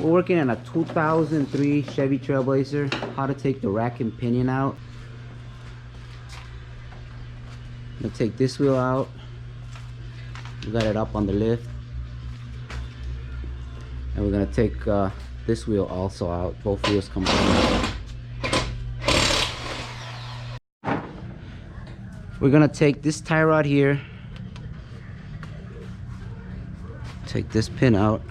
We're working on a 2003 Chevy Trailblazer. How to take the rack and pinion out. I'm gonna take this wheel out. We got it up on the lift. And we're gonna take this wheel also out. Both wheels come down. We're gonna take this tie rod here. Take this pin out.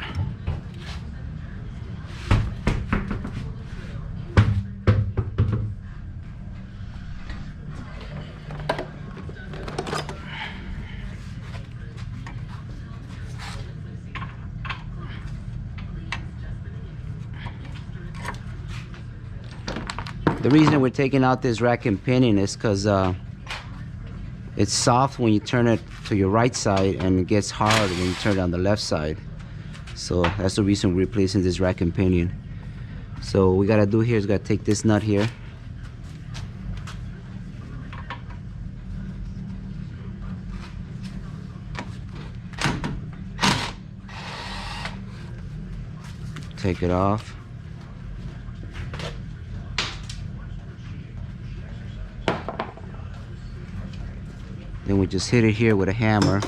The reason we're taking out this rack and pinion is because it's soft when you turn it to your right side and it gets hard when you turn it on the left side. So that's the reason we're replacing this rack and pinion. So what we gotta do here is gotta take this nut here. Take it off. Then we just hit it here with a hammer.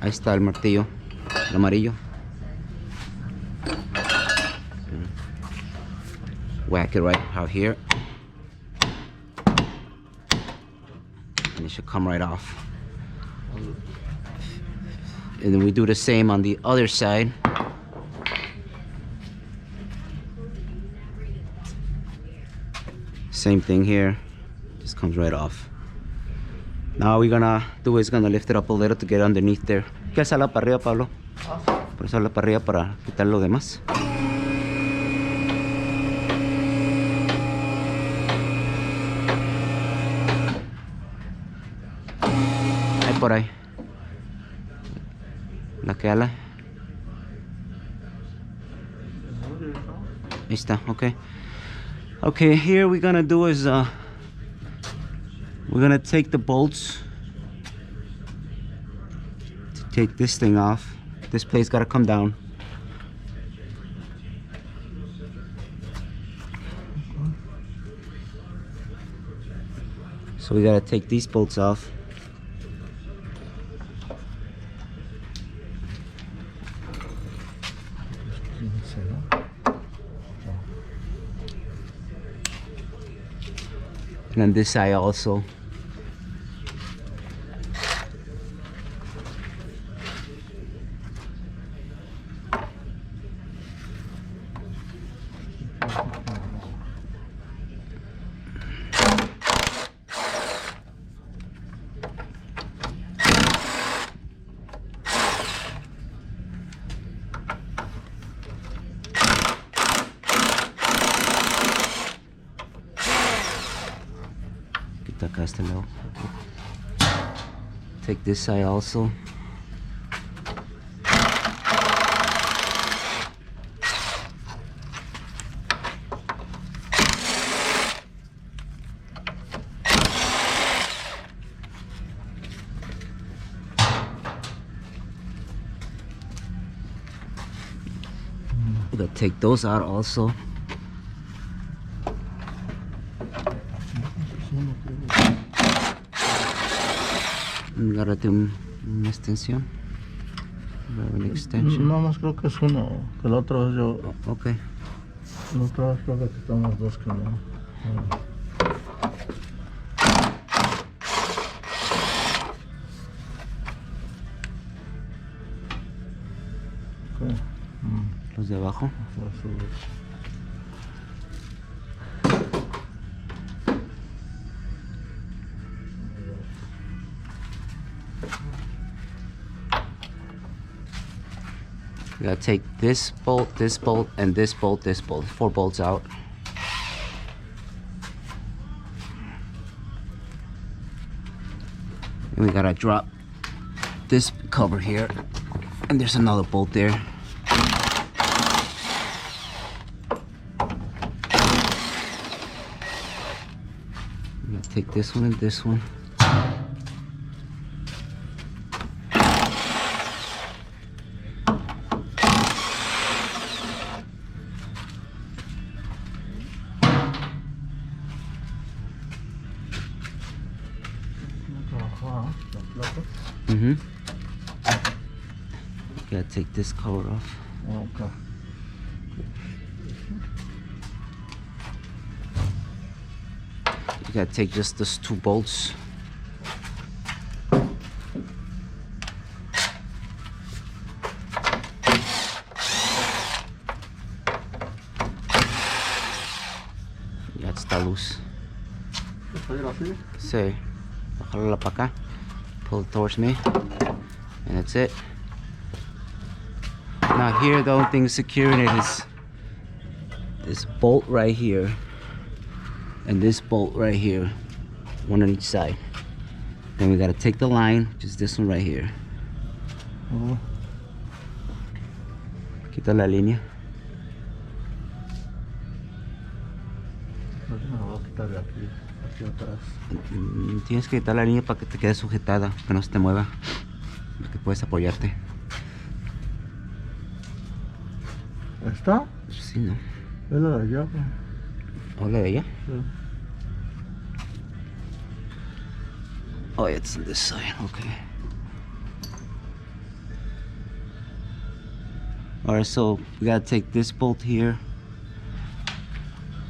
Ahí está el martillo, el amarillo. Whack it right out here. And it should come right off. And then we do the same on the other side. Same thing here, just comes right off. Now what we're gonna do is gonna lift it up a little to get underneath there. ¿Qué alzarla para arriba, Pablo? Alzarla para arriba para quitar lo demás. Ahí por ahí. La que ala. Ahí está, okay. Okay, here we're gonna do is we're gonna take the bolts to take this thing off. This plate's gotta come down. So we gotta take these bolts off. And on this side also. Acá este lado. Take this side also. We gotta take those out also. Gotta do una extensión. An extension. No más creo que es uno, que el otro es yo. Oh, okay. La otra vez creo que quitamos dos que no. Okay. Los de abajo. We gotta take this bolt, and this bolt, 4 bolts out. And we gotta drop this cover here, and there's another bolt there. We gotta take this one and this one. Mm-hmm. Gotta take this cover off. Okay. You gotta take just those 2 bolts. Ya está loose. Sí. Bájalo para acá. Pull it towards me. And that's it. Now here the only thing securing it is this bolt right here. And this bolt right here. One on each side. Then we gotta take the line, which is this one right here. Quita la línea. Tienes que quitar la línea para que te quede sujetada, que no se te mueva, para que puedas apoyarte. ¿Está? Sí, ¿no? Es la de allá. ¿O la de allá? Sí. Oh, it's on this side, okay. Alright, so we gotta take this bolt here.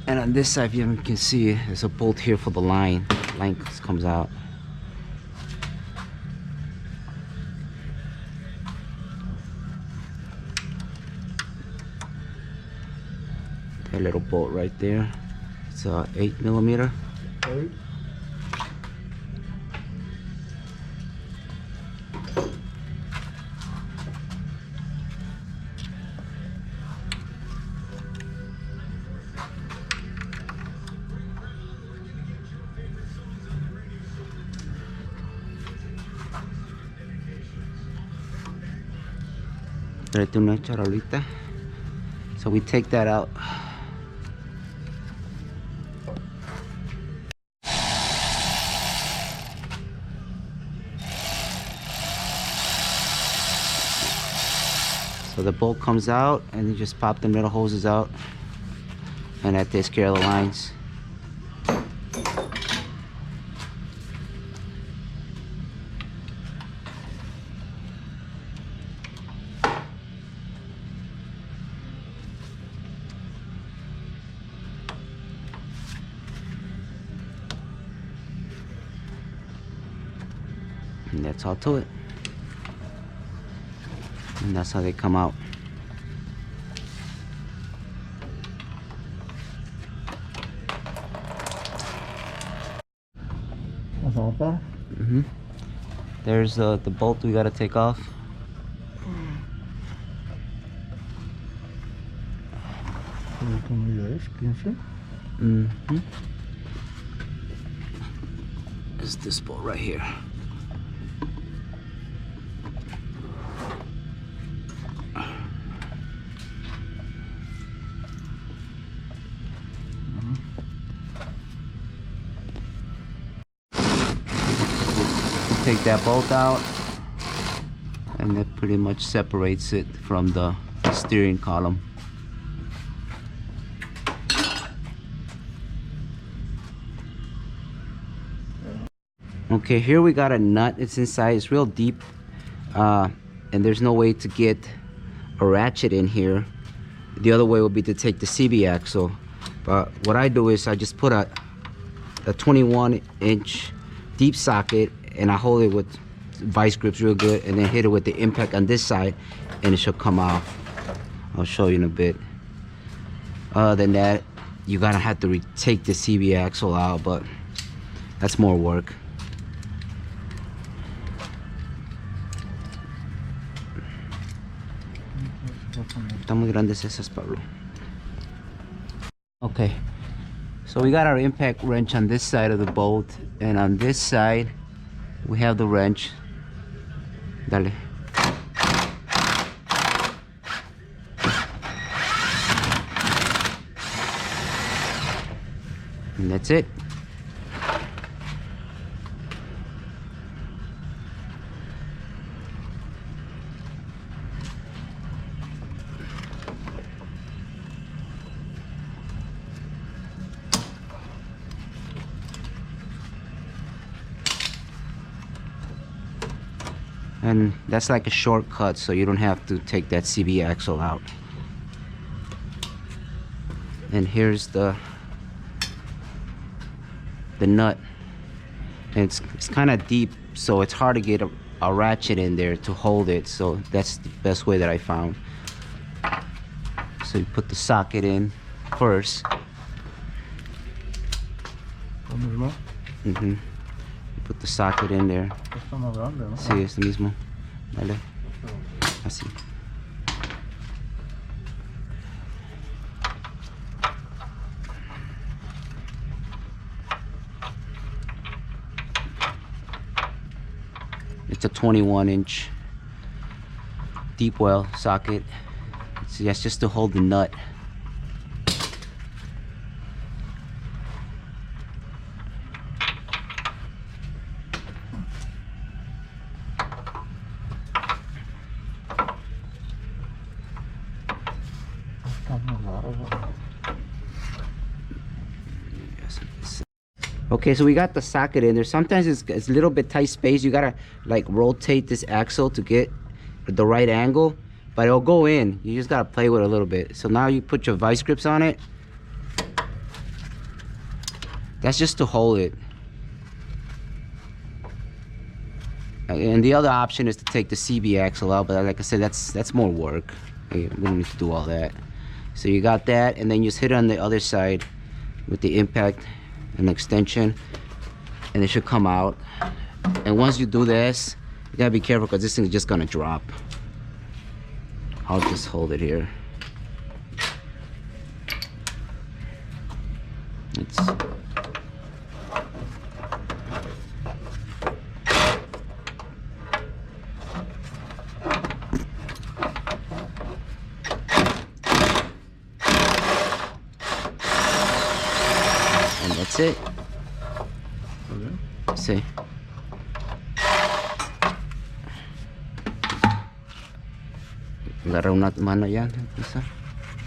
And on this side, if you can see, there's a bolt here for the line. Line comes out. A little bolt right there. It's a 8mm. 8. Tráete una charolita. So we take that out. So the bolt comes out and you just pop the middle hoses out, and that takes care of the lines. And that's all to it. And that's how they come out. Mm-hmm. There's the bolt we gotta take off. Mm-hmm. It's this bolt right here. Take that bolt out, and that pretty much separates it from the steering column. Okay, here we got a nut. It's inside. It's real deep, and there's no way to get a ratchet in here. The other way would be to take the CB axle, but what I do is I just put a 21-inch deep socket, and I hold it with vice grips real good, and then hit it with the impact on this side, and it should come off. I'll show you in a bit. Other than that, you're gonna have to take the CB axle out, but that's more work. Están muy grandes esas, Pablo. Okay, so we got our impact wrench on this side of the bolt, and on this side we have the wrench. Dale. And that's it. And that's like a shortcut, so you don't have to take that CB axle out. And here's the nut, and it's kind of deep, so it's hard to get a ratchet in there to hold it, so that's the best way that I found. So you put the socket in first. You put the socket in there. Está más grande, ¿no? Sí, es lo mismo. Dale. Así. It's a 21-inch deep well socket. So that's just to hold the nut. Está muy largo. Okay, so we got the socket in there. Sometimes it's a little bit tight space. You gotta like rotate this axle to get the right angle, but it'll go in. You just gotta play with it a little bit. So now you put your vice grips on it. That's just to hold it. And the other option is to take the CB axle out, but like I said, that's more work. We don't need to do all that. So you got that, and then you just hit it on the other side with the impact and extension, and it should come out. And once you do this, you gotta be careful because this thing is just gonna drop. I'll just hold it here. It's that's it. Sí. Agarra una mano ya, empieza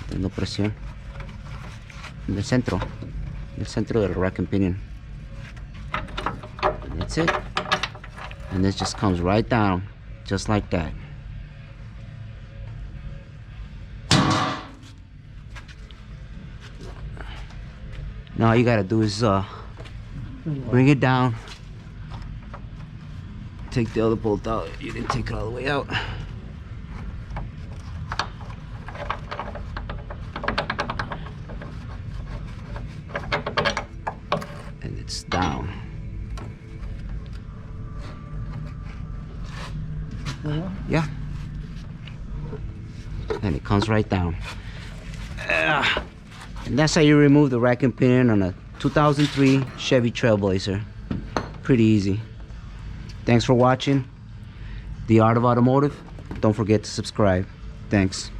dando presión en el centro del rack and pinion. And that's it. And this just comes right down, just like that. Now all you gotta do is bring it down, take the other bolt out. You didn't take it all the way out. And it's down. Yeah. And it comes right down. And that's how you remove the rack and pinion on a 2003 Chevy Trailblazer. Pretty easy. Thanks for watching The Art of Automotive. Don't forget to subscribe. Thanks.